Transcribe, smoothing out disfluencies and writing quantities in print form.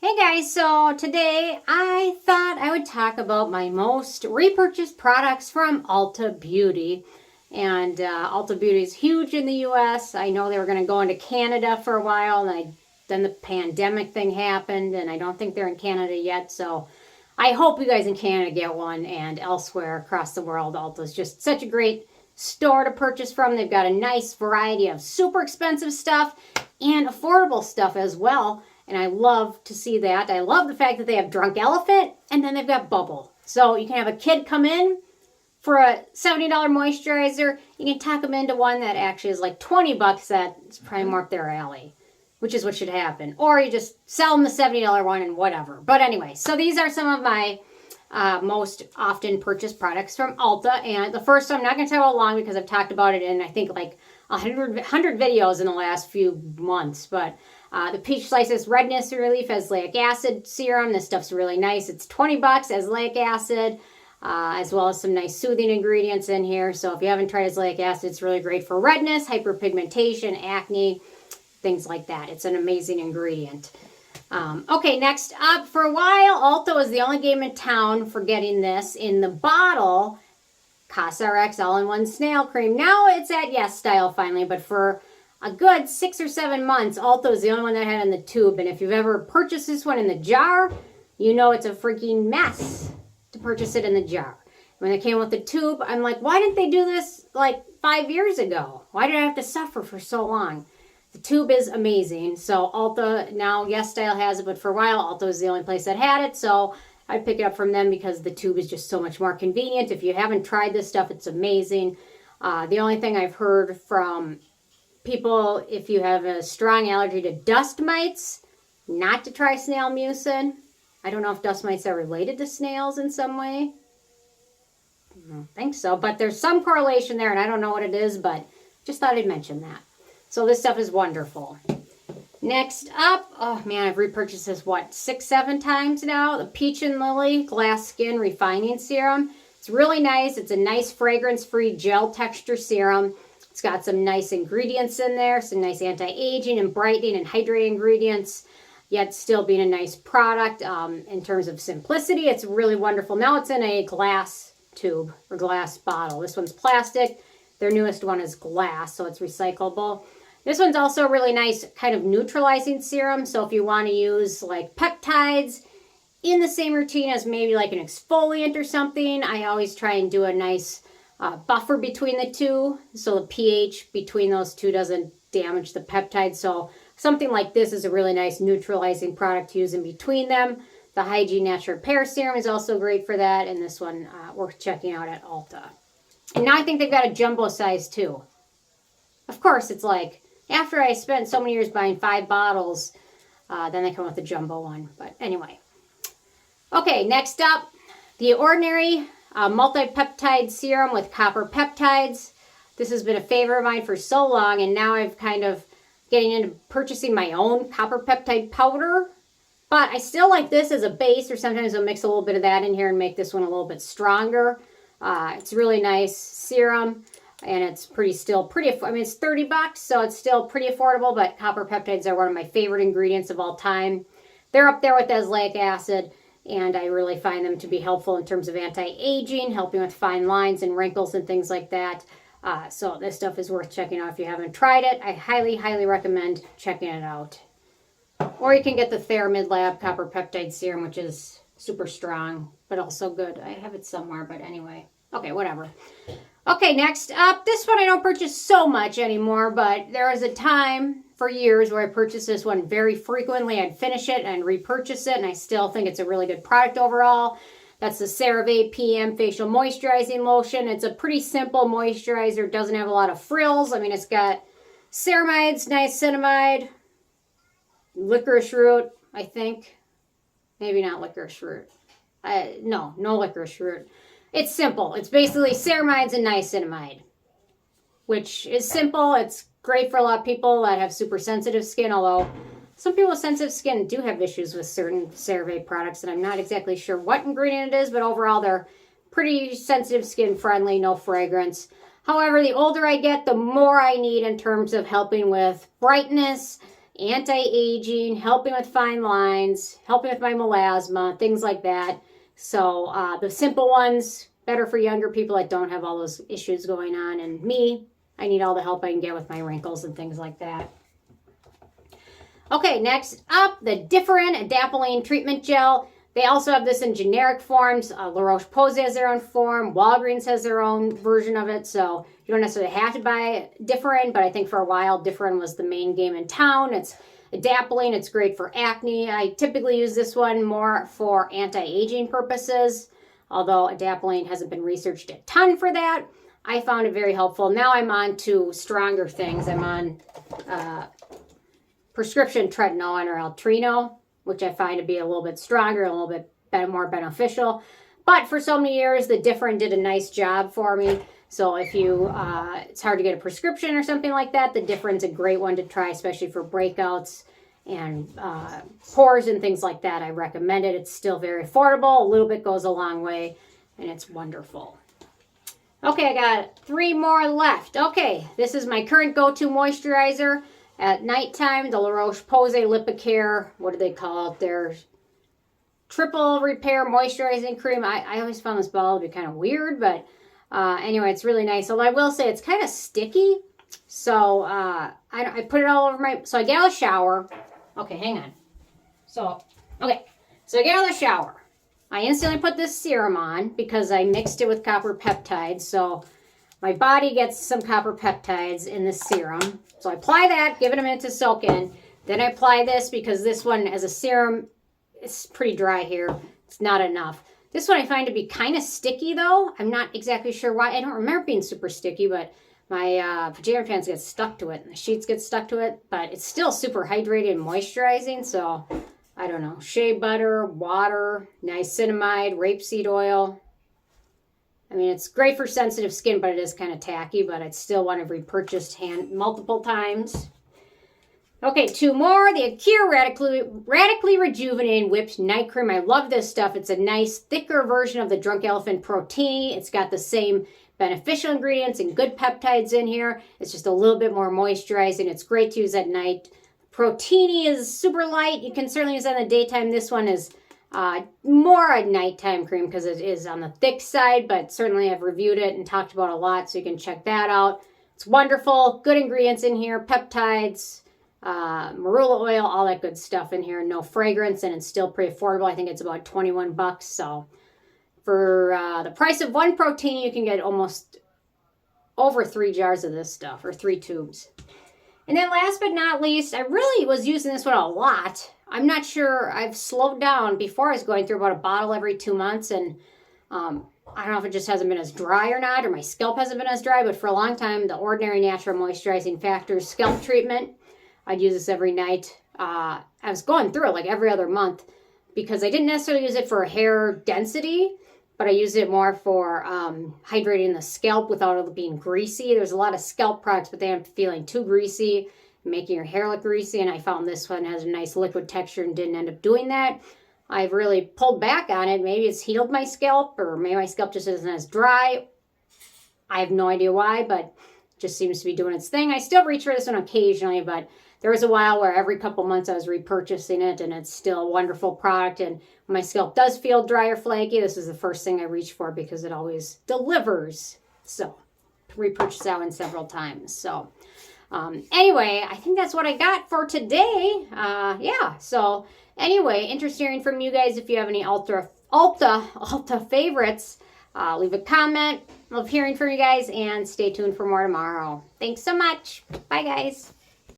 Hey guys, so today I thought I would talk about my most repurchased products from Ulta Beauty. And Ulta Beauty is huge in the US. I know they were going to go into Canada for a while, and then the pandemic thing happened, and I don't think they're in Canada yet. So I hope you guys in Canada get one, and elsewhere across the world. Ulta is just such a great store to purchase from. They've got a nice variety of super expensive stuff and affordable stuff as well. And I love to see that. I love the fact that they have Drunk Elephant, and then they've got Bubble. So you can have a kid come in for a $70 moisturizer. You can tuck them into one that actually is like $20 that's probably more up their alley, which is what should happen. Or you just sell them the $70 one and whatever. But anyway, so these are some of my most often purchased products from Ulta. And the first one, I'm not going to talk about long because I've talked about it in, I think, like 100 videos in the last few months. But the Peach Slices Redness Relief Azelaic Acid Serum. This stuff's really nice. It's $20, azelaic acid, as well as some nice soothing ingredients in here. So if you haven't tried azelaic acid, it's really great for redness, hyperpigmentation, acne, things like that. It's an amazing ingredient. Okay, next up, for a while, Ulta was the only game in town for getting this in the bottle, Cosrx All-in-One Snail Cream. Now it's at Yes Style finally, but for a good 6 or 7 months, Ulta was the only one that had in the tube. And if you've ever purchased this one in the jar, you know it's a freaking mess to purchase it in the jar. When it came with the tube, I'm like, why didn't they do this like 5 years ago? Why did I have to suffer for so long? The tube is amazing. So Ulta, now Yes Style has it, but for a while, Ulta was the only place that had it. So I pick it up from them because the tube is just so much more convenient. If you haven't tried this stuff, it's amazing. The only thing I've heard from people, if you have a strong allergy to dust mites, not to try snail mucin. I don't know if dust mites are related to snails in some way. I don't think so, but there's some correlation there, and I don't know what it is, but just thought I'd mention that. So this stuff is wonderful. Next up, oh man, I've repurchased this, 6, 7 times now. The Peach and Lily Glass Skin Refining Serum. It's really nice. It's a nice fragrance-free gel texture serum. It's got some nice ingredients in there, some nice anti-aging and brightening and hydrating ingredients, yet still being a nice product. In terms of simplicity, it's really wonderful. Now it's in a glass tube or glass bottle. This one's plastic. Their newest one is glass, so it's recyclable. This one's also a really nice kind of neutralizing serum. So if you want to use like peptides in the same routine as maybe like an exfoliant or something, I always try and do a nice buffer between the two, so the pH between those two doesn't damage the peptide. So something like this is a really nice neutralizing product to use in between them. The Hygiene Natural Repair Serum is also great for that, and this one worth checking out at Ulta. And now I think they've got a jumbo size too. Of course, it's like, after I spent so many years buying 5 bottles, then they come with a jumbo one. But anyway. Okay, next up, the Ordinary multi-peptide serum with copper peptides. This has been a favorite of mine for so long, and now I've kind of getting into purchasing my own copper peptide powder. But I still like this as a base, or sometimes I'll mix a little bit of that in here and make this one a little bit stronger. It's really nice serum, and it's I mean, it's $30, so it's still pretty affordable, but copper peptides are one of my favorite ingredients of all time. They're up there with azelaic acid, and I really find them to be helpful in terms of anti-aging, helping with fine lines and wrinkles and things like that. So this stuff is worth checking out if you haven't tried it. I highly, highly recommend checking it out. Or you can get the Theramid Lab Copper Peptide Serum, which is super strong, but also good. I have it somewhere, but anyway. Okay, whatever. Okay, next up, this one I don't purchase so much anymore, but there was a time for years where I purchased this one very frequently. I'd finish it and repurchase it, and I still think it's a really good product overall. That's the Cerave PM Facial Moisturizing Lotion. It's a pretty simple moisturizer. It doesn't have a lot of frills. I mean, it's got ceramides, niacinamide, licorice root, I think. Maybe not licorice root. No licorice root. It's simple. It's basically ceramides and niacinamide, which is simple. It's great for a lot of people that have super sensitive skin, although some people with sensitive skin do have issues with certain Cerave products, and I'm not exactly sure what ingredient it is, but overall they're pretty sensitive skin friendly, no fragrance. However, the older I get, the more I need in terms of helping with brightness anti-aging, helping with fine lines, helping with my melasma, things like that. So the simple ones, better for younger people that don't have all those issues going on. And me, I need all the help I can get with my wrinkles and things like that. Okay, next up, the Differin Adapalene Treatment Gel. They also have this in generic forms. Roche-Posay has their own form. Walgreens has their own version of it. So you don't necessarily have to buy Differin, but I think for a while, Differin was the main game in town. It's Adapalene. It's great for acne. I typically use this one more for anti-aging purposes, although Adapalene hasn't been researched a ton for that. I found it very helpful. Now I'm on to stronger things. I'm on prescription tretinoin or Altreno, which I find to be a little bit stronger, a little bit more beneficial. But for so many years, the Differin did a nice job for me. So if you, it's hard to get a prescription or something like that, the Differin's a great one to try, especially for breakouts and pores and things like that. I recommend it. It's still very affordable. A little bit goes a long way, and it's wonderful. Okay, I got 3 more left. Okay, this is my current go-to moisturizer. At nighttime, the Roche-Posay Lipikar, what do they call it? Their triple repair moisturizing cream. I always found this bottle to be kind of weird, but anyway, it's really nice. Although I will say it's kind of sticky. So I put it all over my, so I get out of the shower. Okay, hang on. So I get out of the shower. I instantly put this serum on because I mixed it with copper peptides. So my body gets some copper peptides in this serum. So I apply that, give it a minute to soak in. Then I apply this because this one as a serum, it's pretty dry here. It's not enough. This one I find to be kind of sticky though. I'm not exactly sure why. I don't remember being super sticky, but my pajama pants get stuck to it and the sheets get stuck to it. But it's still super hydrating and moisturizing. So I don't know. Shea butter, water, niacinamide, rapeseed oil. I mean, it's great for sensitive skin, but it is kind of tacky, but I'd still want to repurchase multiple times. Okay, 2 more. The ACURE Radically Rejuvenating Whipped Night Cream. I love this stuff. It's a nice, thicker version of the Drunk Elephant Protini. It's got the same beneficial ingredients and good peptides in here. It's just a little bit more moisturizing. It's great to use at night. Protini is super light. You can certainly use it in the daytime. This one is more a nighttime cream because it is on the thick side, but certainly I've reviewed it and talked about it a lot, so you can check that out. It's wonderful. Good ingredients in here. Peptides, marula oil, all that good stuff in here. No fragrance, and it's still pretty affordable. I think it's about 21 bucks. So for the price of 1 protein, you can get almost over 3 jars of this stuff, or 3 tubes. And then last but not least, I really was using this one a lot. I'm not sure, I've slowed down. Before I was going through about a bottle every 2 months, and I don't know if it just hasn't been as dry or not, or my scalp hasn't been as dry, but for a long time, the Ordinary Natural Moisturizing Factors scalp treatment, I'd use this every night. I was going through it like every other month because I didn't necessarily use it for hair density, but I used it more for hydrating the scalp without it being greasy. There's a lot of scalp products, but they aren't feeling too greasy, making your hair look greasy, and I found this one has a nice liquid texture and didn't end up doing that. I've really pulled back on it. Maybe it's healed my scalp, or maybe my scalp just isn't as dry. I have no idea why, but it just seems to be doing its thing. I still reach for this one occasionally, but there was a while where every couple months I was repurchasing it, and it's still a wonderful product. And when my scalp does feel dry or flaky, this is the first thing I reach for because it always delivers. So, repurchase that one several times. So, anyway, I think that's what I got for today. Yeah, so anyway, interested hearing from you guys. If you have any Ulta favorites, leave a comment. Love hearing from you guys, and stay tuned for more tomorrow. Thanks so much. Bye, guys.